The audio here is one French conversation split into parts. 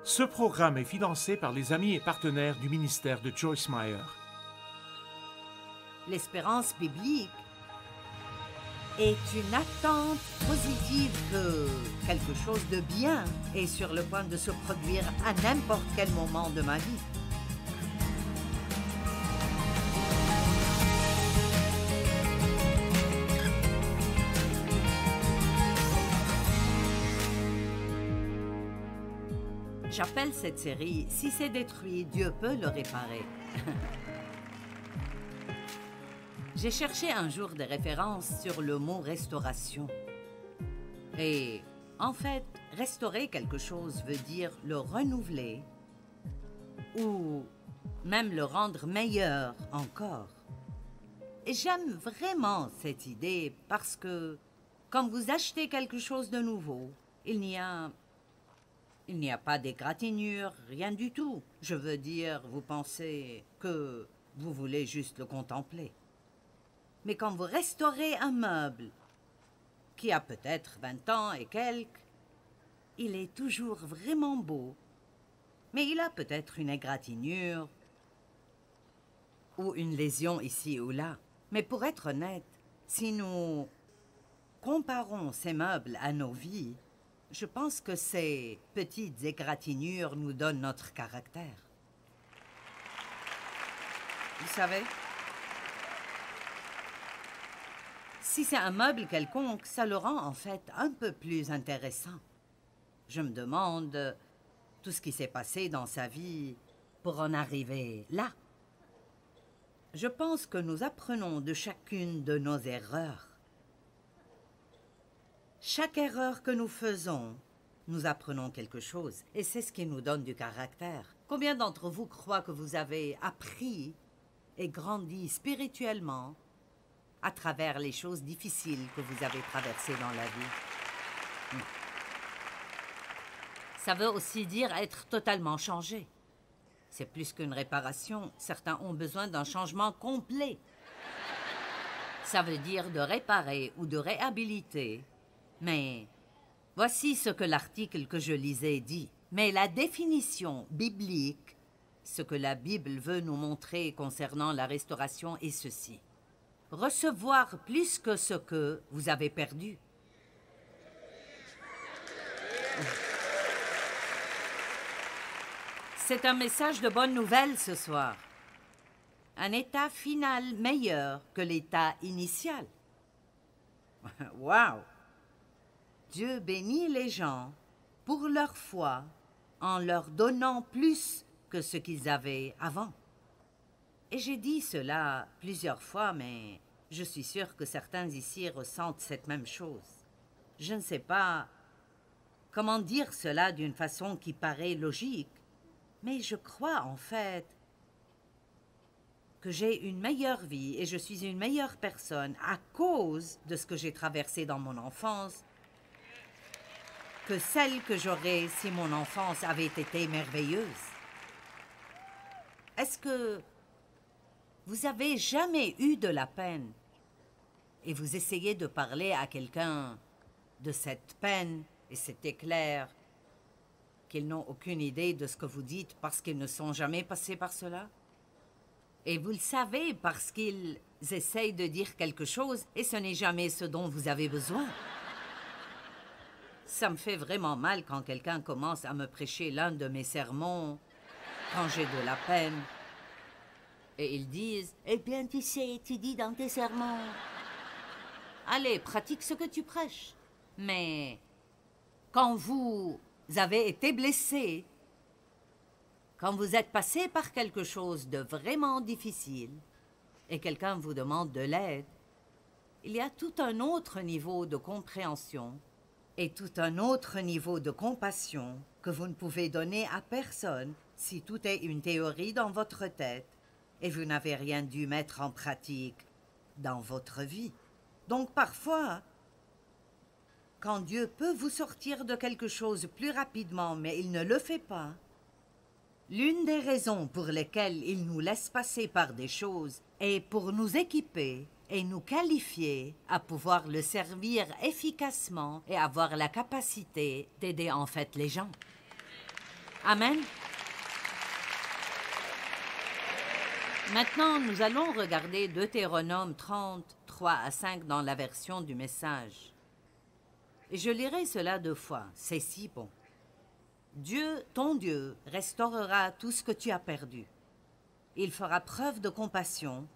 Ce programme est financé par les amis et partenaires du ministère de Joyce Meyer. L'espérance biblique est une attente positive que quelque chose de bien est sur le point de se produire à n'importe quel moment de ma vie. J'appelle cette série « Si c'est détruit, Dieu peut le réparer ». J'ai cherché un jour des références sur le mot « restauration ». Et en fait, restaurer quelque chose veut dire le renouveler ou même le rendre meilleur encore. Et j'aime vraiment cette idée parce que quand vous achetez quelque chose de nouveau, il n'y a pas d'égratignure, rien du tout. Je veux dire, vous pensez que vous voulez juste le contempler. Mais quand vous restaurez un meuble qui a peut-être 20 ans et quelques, il est toujours vraiment beau. Mais il a peut-être une égratignure ou une lésion ici ou là. Mais pour être honnête, si nous comparons ces meubles à nos vies, je pense que ces petites égratignures nous donnent notre caractère. Vous savez, si c'est un meuble quelconque, ça le rend en fait un peu plus intéressant. Je me demande tout ce qui s'est passé dans sa vie pour en arriver là. Je pense que nous apprenons de chacune de nos erreurs. Chaque erreur que nous faisons, nous apprenons quelque chose. Et c'est ce qui nous donne du caractère. Combien d'entre vous croient que vous avez appris et grandi spirituellement à travers les choses difficiles que vous avez traversées dans la vie? Ça veut aussi dire être totalement changé. C'est plus qu'une réparation. Certains ont besoin d'un changement complet. Ça veut dire de réparer ou de réhabiliter. Mais voici ce que l'article que je lisais dit. Mais la définition biblique, ce que la Bible veut nous montrer concernant la restauration est ceci. Recevoir plus que ce que vous avez perdu. C'est un message de bonne nouvelle ce soir. Un état final meilleur que l'état initial. Wow! Dieu bénit les gens pour leur foi en leur donnant plus que ce qu'ils avaient avant. Et j'ai dit cela plusieurs fois, mais je suis sûre que certains ici ressentent cette même chose. Je ne sais pas comment dire cela d'une façon qui paraît logique, mais je crois en fait que j'ai une meilleure vie et je suis une meilleure personne à cause de ce que j'ai traversé dans mon enfance que celle que j'aurais si mon enfance avait été merveilleuse. Est-ce que vous avez jamais eu de la peine et vous essayez de parler à quelqu'un de cette peine et c'est clair qu'ils n'ont aucune idée de ce que vous dites parce qu'ils ne sont jamais passés par cela? Et vous le savez parce qu'ils essayent de dire quelque chose et ce n'est jamais ce dont vous avez besoin. Ça me fait vraiment mal quand quelqu'un commence à me prêcher l'un de mes sermons, quand j'ai de la peine. Et ils disent, « Eh bien, tu sais, tu dis dans tes sermons. » Allez, pratique ce que tu prêches. Mais quand vous avez été blessé, quand vous êtes passé par quelque chose de vraiment difficile et quelqu'un vous demande de l'aide, il y a tout un autre niveau de compréhension et tout un autre niveau de compassion que vous ne pouvez donner à personne si tout est une théorie dans votre tête et vous n'avez rien dû mettre en pratique dans votre vie. Donc parfois, quand Dieu peut vous sortir de quelque chose plus rapidement, mais il ne le fait pas, l'une des raisons pour lesquelles il nous laisse passer par des choses est pour nous équiper et nous qualifier à pouvoir le servir efficacement et avoir la capacité d'aider en fait les gens. Amen. Maintenant, nous allons regarder Deutéronome 30, 3 à 5 dans la version du Message. Et je lirai cela 2 fois, c'est si bon. Dieu, ton Dieu, restaurera tout ce que tu as perdu. Il fera preuve de compassion.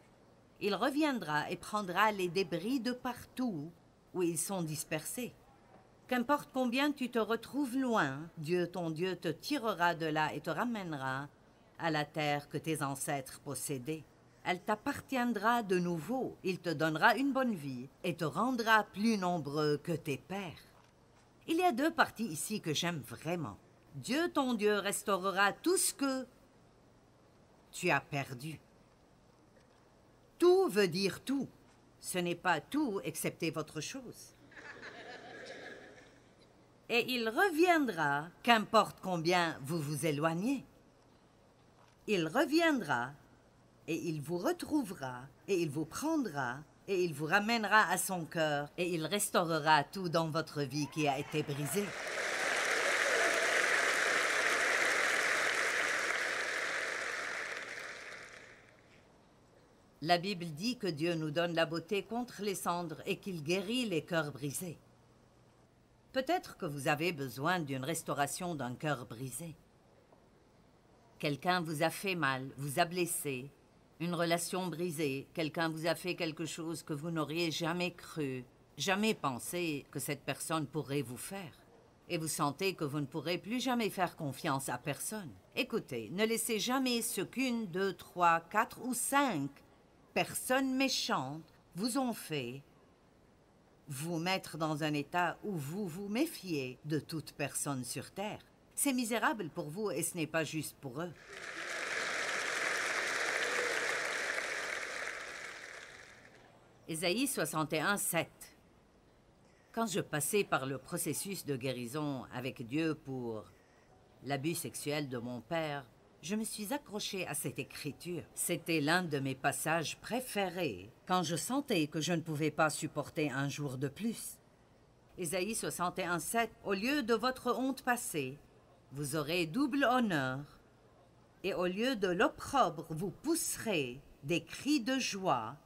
Il reviendra et prendra les débris de partout où ils sont dispersés. Qu'importe combien tu te retrouves loin, Dieu, ton Dieu, te tirera de là et te ramènera à la terre que tes ancêtres possédaient. Elle t'appartiendra de nouveau. Il te donnera une bonne vie et te rendra plus nombreux que tes pères. Il y a 2 parties ici que j'aime vraiment. Dieu, ton Dieu, restaurera tout ce que tu as perdu. Tout veut dire tout. Ce n'est pas tout excepté votre chose. Et il reviendra, qu'importe combien vous vous éloignez. Il reviendra, et il vous retrouvera, et il vous prendra, et il vous ramènera à son cœur, et il restaurera tout dans votre vie qui a été brisé. La Bible dit que Dieu nous donne la beauté contre les cendres et qu'il guérit les cœurs brisés. Peut-être que vous avez besoin d'une restauration d'un cœur brisé. Quelqu'un vous a fait mal, vous a blessé, une relation brisée, quelqu'un vous a fait quelque chose que vous n'auriez jamais cru, jamais pensé que cette personne pourrait vous faire. Et vous sentez que vous ne pourrez plus jamais faire confiance à personne. Écoutez, ne laissez jamais ce qu'une, 2, 3, 4 ou 5 personnes méchantes vous ont fait vous mettre dans un état où vous vous méfiez de toute personne sur terre. C'est misérable pour vous et ce n'est pas juste pour eux. Ésaïe 61, 7. Quand je passais par le processus de guérison avec Dieu pour l'abus sexuel de mon père, je me suis accrochée à cette écriture. C'était l'un de mes passages préférés quand je sentais que je ne pouvais pas supporter un jour de plus. Ésaïe 61, 7. Au lieu de votre honte passée, vous aurez double honneur, et au lieu de l'opprobre, vous pousserez des cris de joie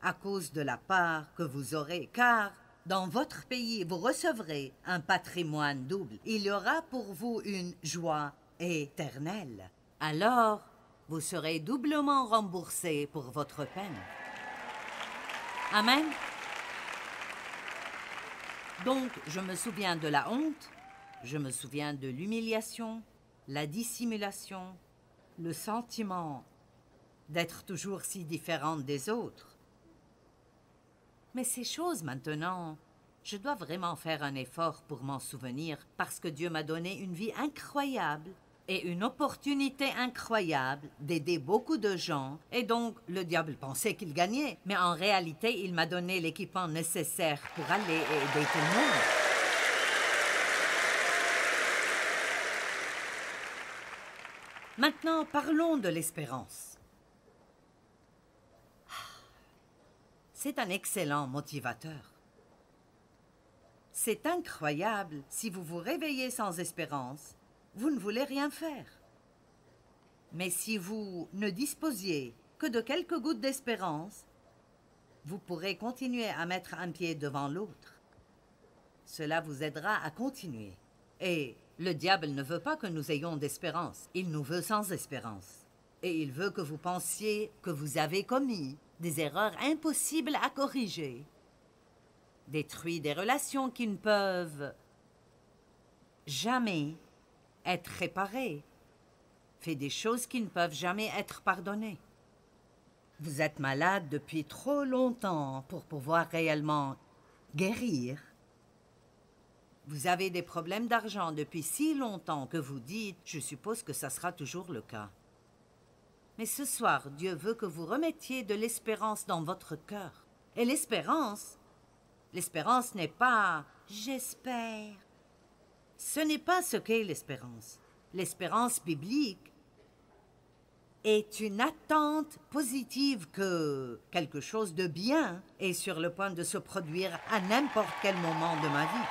à cause de la part que vous aurez, car dans votre pays, vous recevrez un patrimoine double. Il y aura pour vous une joie éternelle. Alors, vous serez doublement remboursé pour votre peine. Amen. Donc, je me souviens de la honte, je me souviens de l'humiliation, la dissimulation, le sentiment d'être toujours si différente des autres. Mais ces choses maintenant, je dois vraiment faire un effort pour m'en souvenir parce que Dieu m'a donné une vie incroyable et une opportunité incroyable d'aider beaucoup de gens. Et donc, le diable pensait qu'il gagnait. Mais en réalité, il m'a donné l'équipement nécessaire pour aller et aider tout le monde. Maintenant, parlons de l'espérance. C'est un excellent motivateur. C'est incroyable si vous vous réveillez sans espérance. Vous ne voulez rien faire. Mais si vous ne disposiez que de quelques gouttes d'espérance, vous pourrez continuer à mettre un pied devant l'autre. Cela vous aidera à continuer. Et le diable ne veut pas que nous ayons d'espérance. Il nous veut sans espérance. Et il veut que vous pensiez que vous avez commis des erreurs impossibles à corriger, détruit des relations qui ne peuvent jamais être réparées, fait des choses qui ne peuvent jamais être pardonnées. Vous êtes malade depuis trop longtemps pour pouvoir réellement guérir. Vous avez des problèmes d'argent depuis si longtemps que vous dites, je suppose que ça sera toujours le cas. Mais ce soir, Dieu veut que vous remettiez de l'espérance dans votre cœur. Et l'espérance n'est pas « j'espère ». Ce n'est pas ce qu'est l'espérance. L'espérance biblique est une attente positive que quelque chose de bien est sur le point de se produire à n'importe quel moment de ma vie.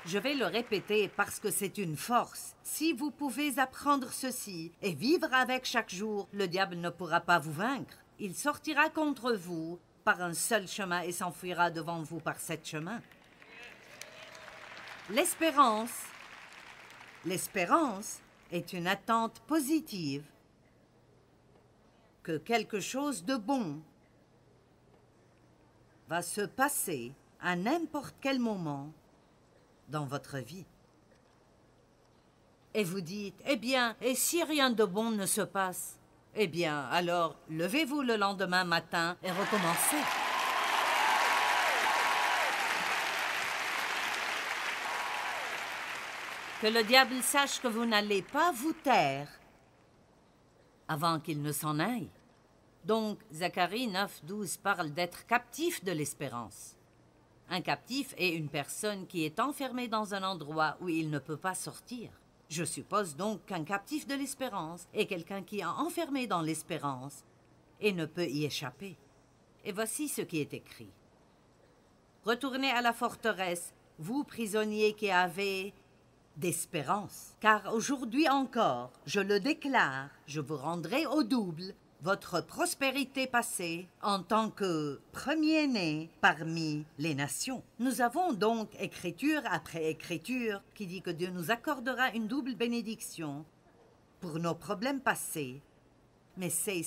Je vais le répéter parce que c'est une force. Si vous pouvez apprendre ceci et vivre avec chaque jour, le diable ne pourra pas vous vaincre. Il sortira contre vous par un seul chemin et s'enfuira devant vous par 7 chemins. L'espérance est une attente positive que quelque chose de bon va se passer à n'importe quel moment dans votre vie. Et vous dites, eh bien, et si rien de bon ne se passe? Eh bien, alors, levez-vous le lendemain matin et recommencez. Que le diable sache que vous n'allez pas vous taire avant qu'il ne s'en aille. Donc, Zacharie 9:12 parle d'être captif de l'espérance. Un captif est une personne qui est enfermée dans un endroit où il ne peut pas sortir. Je suppose donc qu'un captif de l'espérance est quelqu'un qui est enfermé dans l'espérance et ne peut y échapper. Et voici ce qui est écrit. Retournez à la forteresse, vous prisonniers qui avez d'espérance. Car aujourd'hui encore, je le déclare, je vous rendrai au double votre prospérité passée en tant que premier-né parmi les nations. Nous avons donc écriture après écriture qui dit que Dieu nous accordera une double bénédiction pour nos problèmes passés, mais c'est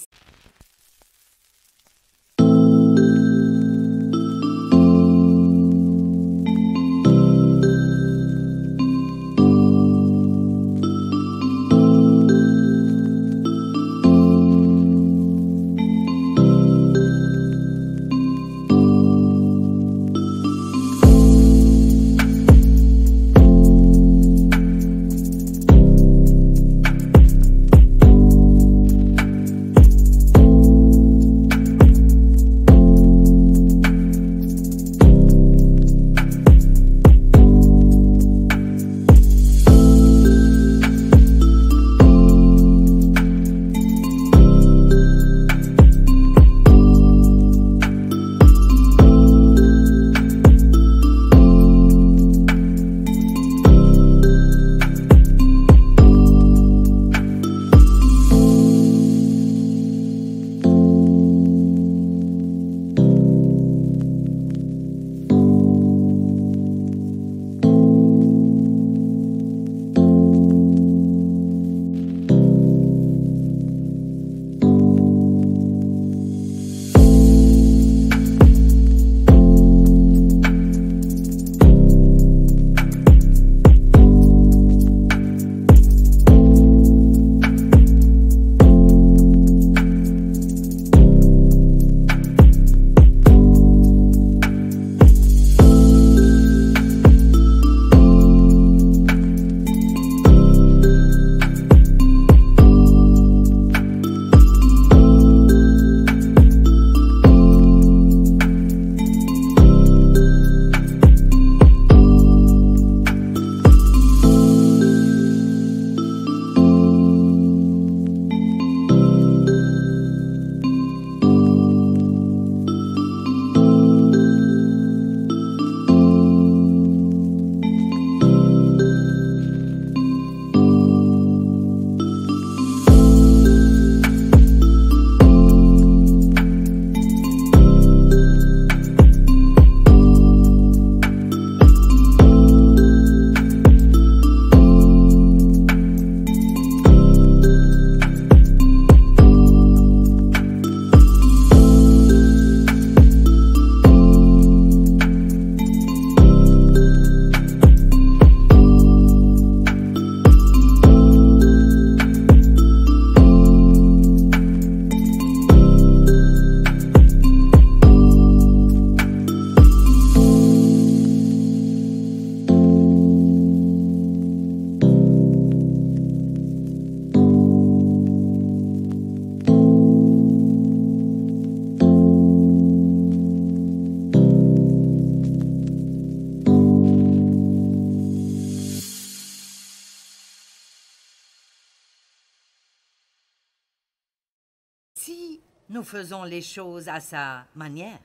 si nous faisons les choses à sa manière.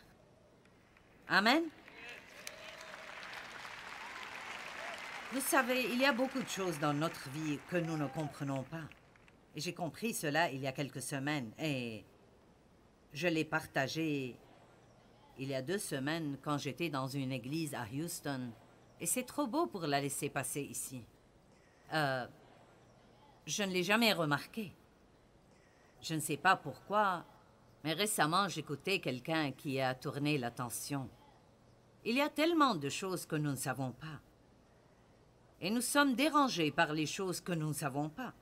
Amen. Vous savez, il y a beaucoup de choses dans notre vie que nous ne comprenons pas. Et j'ai compris cela il y a quelques semaines et je l'ai partagé il y a 2 semaines quand j'étais dans une église à Houston. Et c'est trop beau pour la laisser passer ici. Je ne l'ai jamais remarqué. Je ne sais pas pourquoi, mais récemment j'écoutais quelqu'un qui a tourné l'attention. Il y a tellement de choses que nous ne savons pas. Et nous sommes dérangés par les choses que nous ne savons pas.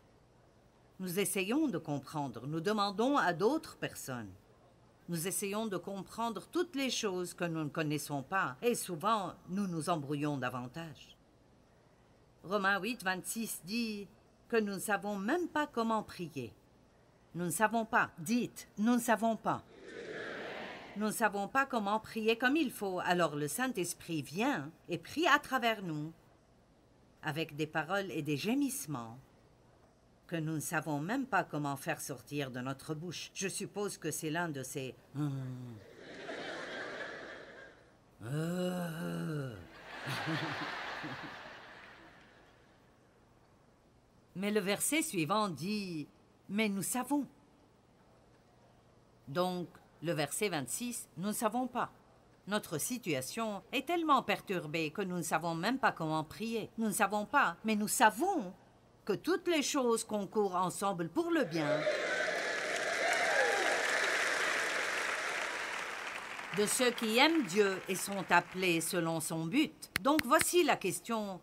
Nous essayons de comprendre, nous demandons à d'autres personnes. Nous essayons de comprendre toutes les choses que nous ne connaissons pas, et souvent, nous nous embrouillons davantage. Romains 8, 26 dit que nous ne savons même pas comment prier. Nous ne savons pas. Dites, nous ne savons pas. Nous ne savons pas comment prier comme il faut, alors le Saint-Esprit vient et prie à travers nous, avec des paroles et des gémissements que nous ne savons même pas comment faire sortir de notre bouche. Je suppose que c'est l'un de ces... Mais le verset suivant dit « Mais nous savons ». Donc, le verset 26, nous ne savons pas. Notre situation est tellement perturbée que nous ne savons même pas comment prier. Nous ne savons pas, mais nous savons que toutes les choses concourent ensemble pour le bien de ceux qui aiment Dieu et sont appelés selon son but. Donc voici la question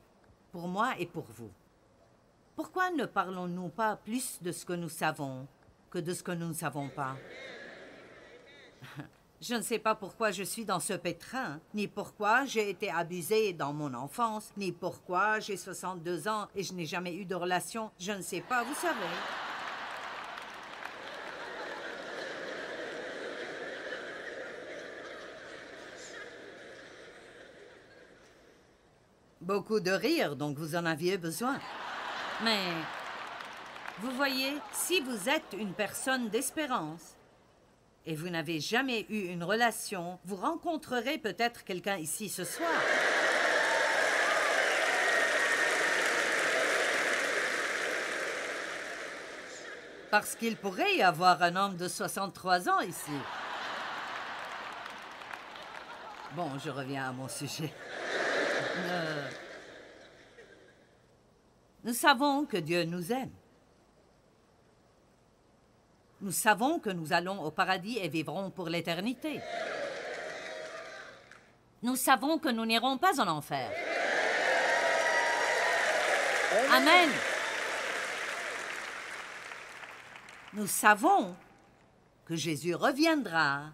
pour moi et pour vous. Pourquoi ne parlons-nous pas plus de ce que nous savons que de ce que nous ne savons pas? Je ne sais pas pourquoi je suis dans ce pétrin, ni pourquoi j'ai été abusée dans mon enfance, ni pourquoi j'ai 62 ans et je n'ai jamais eu de relation. Je ne sais pas, vous savez. Beaucoup de rire, donc vous en aviez besoin. Mais, vous voyez, si vous êtes une personne d'espérance, et vous n'avez jamais eu une relation, vous rencontrerez peut-être quelqu'un ici ce soir. Parce qu'il pourrait y avoir un homme de 63 ans ici. Bon, je reviens à mon sujet. Nous savons que Dieu nous aime. Nous savons que nous allons au paradis et vivrons pour l'éternité. Nous savons que nous n'irons pas en enfer. Amen. Nous savons que Jésus reviendra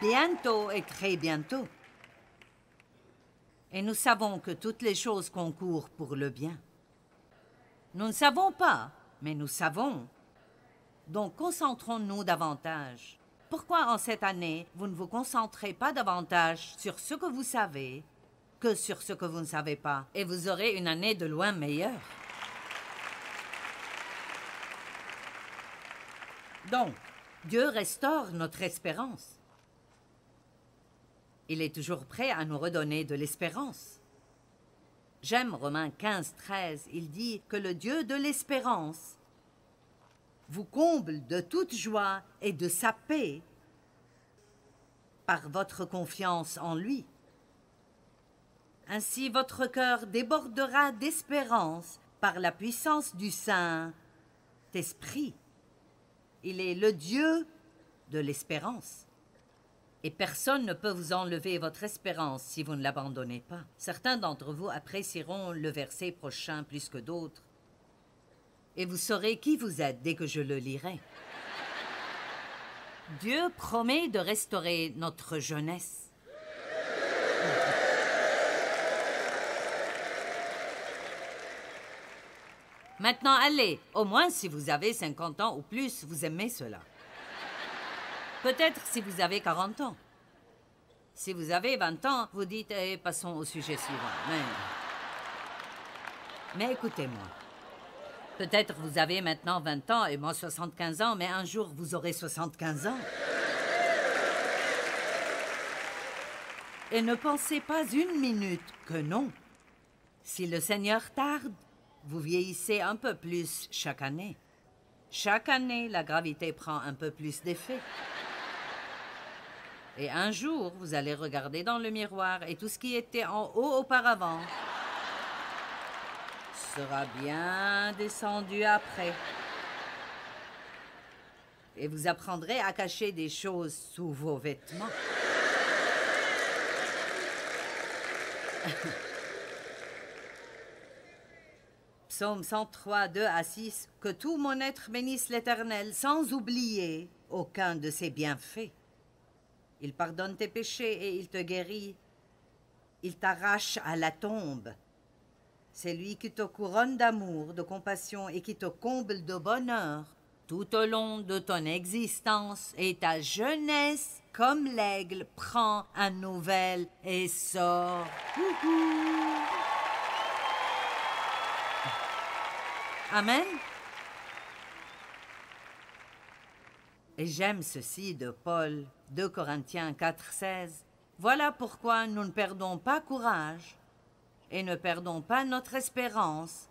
bientôt et très bientôt. Et nous savons que toutes les choses concourent pour le bien. Nous ne savons pas, mais nous savons. Donc, concentrons-nous davantage. Pourquoi en cette année, vous ne vous concentrez pas davantage sur ce que vous savez que sur ce que vous ne savez pas? Et vous aurez une année de loin meilleure. Donc, Dieu restaure notre espérance. Il est toujours prêt à nous redonner de l'espérance. J'aime Romains 15, 13. Il dit que le Dieu de l'espérance vous comble de toute joie et de sa paix par votre confiance en lui. Ainsi, votre cœur débordera d'espérance par la puissance du Saint-Esprit. Il est le Dieu de l'espérance. Et personne ne peut vous enlever votre espérance si vous ne l'abandonnez pas. Certains d'entre vous apprécieront le verset prochain plus que d'autres. Et vous saurez qui vous êtes dès que je le lirai. Dieu promet de restaurer notre jeunesse. Maintenant, allez, au moins si vous avez 50 ans ou plus, vous aimez cela. Peut-être si vous avez 40 ans. Si vous avez 20 ans, vous dites « passons au sujet suivant ». Mais écoutez-moi. Peut-être vous avez maintenant 20 ans et moi 75 ans, mais un jour vous aurez 75 ans. Et ne pensez pas une minute que non. Si le Seigneur tarde, vous vieillissez un peu plus chaque année. Chaque année, la gravité prend un peu plus d'effet. Et un jour, vous allez regarder dans le miroir et tout ce qui était en haut auparavant sera bien descendu après. Et vous apprendrez à cacher des choses sous vos vêtements. Psaume 103, 2 à 6. Que tout mon être bénisse l'Éternel, sans oublier aucun de ses bienfaits. Il pardonne tes péchés et il te guérit. Il t'arrache à la tombe. C'est lui qui te couronne d'amour, de compassion et qui te comble de bonheur tout au long de ton existence. Et ta jeunesse, comme l'aigle, prend un nouvel essor. Amen. Et j'aime ceci de Paul, 2 Corinthiens 4, 16. Voilà pourquoi nous ne perdons pas courage et ne perdons pas notre espérance.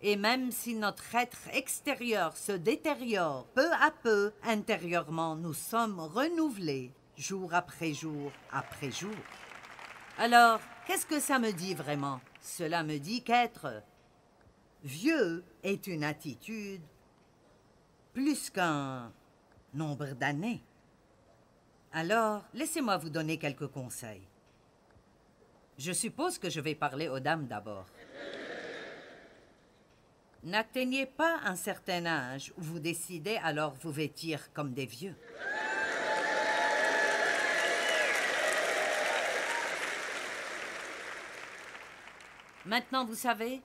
Et même si notre être extérieur se détériore peu à peu, intérieurement, nous sommes renouvelés jour après jour après jour. Alors, qu'est-ce que ça me dit vraiment? Cela me dit qu'être vieux est une attitude plus qu'un nombre d'années. Alors, laissez-moi vous donner quelques conseils. Je suppose que je vais parler aux dames d'abord. N'atteignez pas un certain âge où vous décidez alors vous vêtir comme des vieux. Maintenant, vous savez,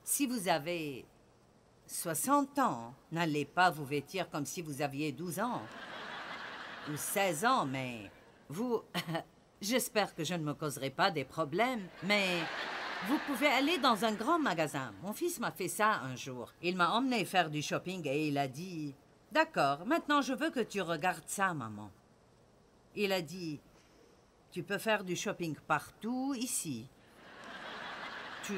si vous avez 60 ans, n'allez pas vous vêtir comme si vous aviez 12 ans ou 16 ans, mais vous... J'espère que je ne me causerai pas des problèmes, mais vous pouvez aller dans un grand magasin. Mon fils m'a fait ça un jour. Il m'a emmené faire du shopping et il a dit « D'accord, maintenant je veux que tu regardes ça, maman. » Il a dit « Tu peux faire du shopping partout ici. Tu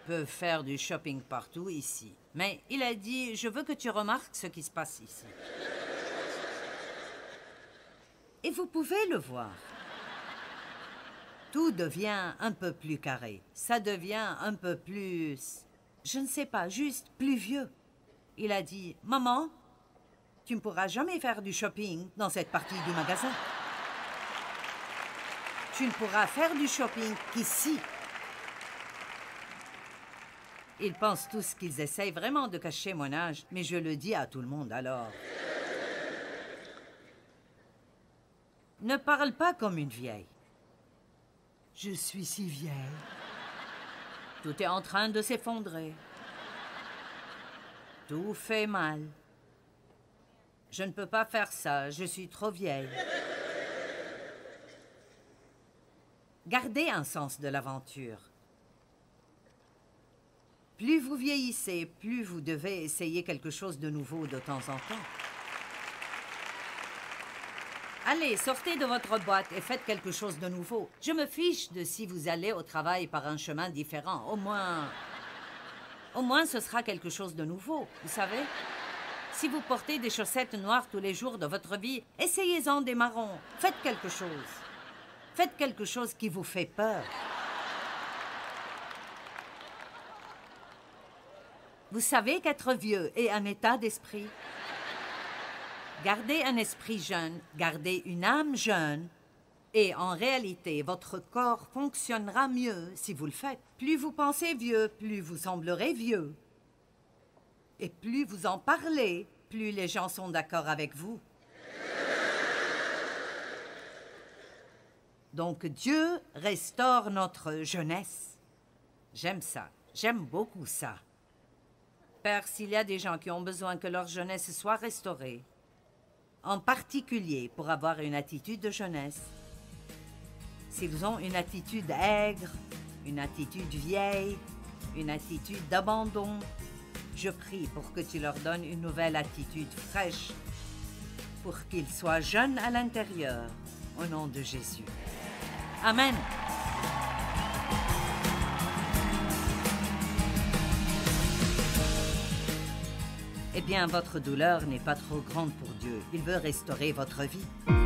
peux faire du shopping partout ici. » Mais il a dit « Je veux que tu remarques ce qui se passe ici. » Et vous pouvez le voir. Tout devient un peu plus carré. Ça devient un peu plus... Je ne sais pas, juste plus vieux. Il a dit, « Maman, tu ne pourras jamais faire du shopping dans cette partie du magasin. Tu ne pourras faire du shopping qu'ici. » Ils pensent tous qu'ils essayent vraiment de cacher mon âge, mais je le dis à tout le monde alors. Ne parle pas comme une vieille. Je suis si vieille. Tout est en train de s'effondrer. Tout fait mal. Je ne peux pas faire ça, je suis trop vieille. Gardez un sens de l'aventure. Plus vous vieillissez, plus vous devez essayer quelque chose de nouveau de temps en temps. Allez, sortez de votre boîte et faites quelque chose de nouveau. Je me fiche de si vous allez au travail par un chemin différent. Au moins, ce sera quelque chose de nouveau, vous savez. Si vous portez des chaussettes noires tous les jours de votre vie, essayez-en des marrons. Faites quelque chose. Faites quelque chose qui vous fait peur. Vous savez qu'être vieux est un état d'esprit. Gardez un esprit jeune, gardez une âme jeune, et en réalité, votre corps fonctionnera mieux si vous le faites. Plus vous pensez vieux, plus vous semblerez vieux. Et plus vous en parlez, plus les gens sont d'accord avec vous. Donc Dieu restaure notre jeunesse. J'aime ça, j'aime beaucoup ça. Père, s'il y a des gens qui ont besoin que leur jeunesse soit restaurée, en particulier pour avoir une attitude de jeunesse, s'ils ont une attitude aigre, une attitude vieille, une attitude d'abandon, je prie pour que tu leur donnes une nouvelle attitude fraîche, pour qu'ils soient jeunes à l'intérieur, au nom de Jésus. Amen. Eh bien, votre douleur n'est pas trop grande pour Dieu. Il veut restaurer votre vie.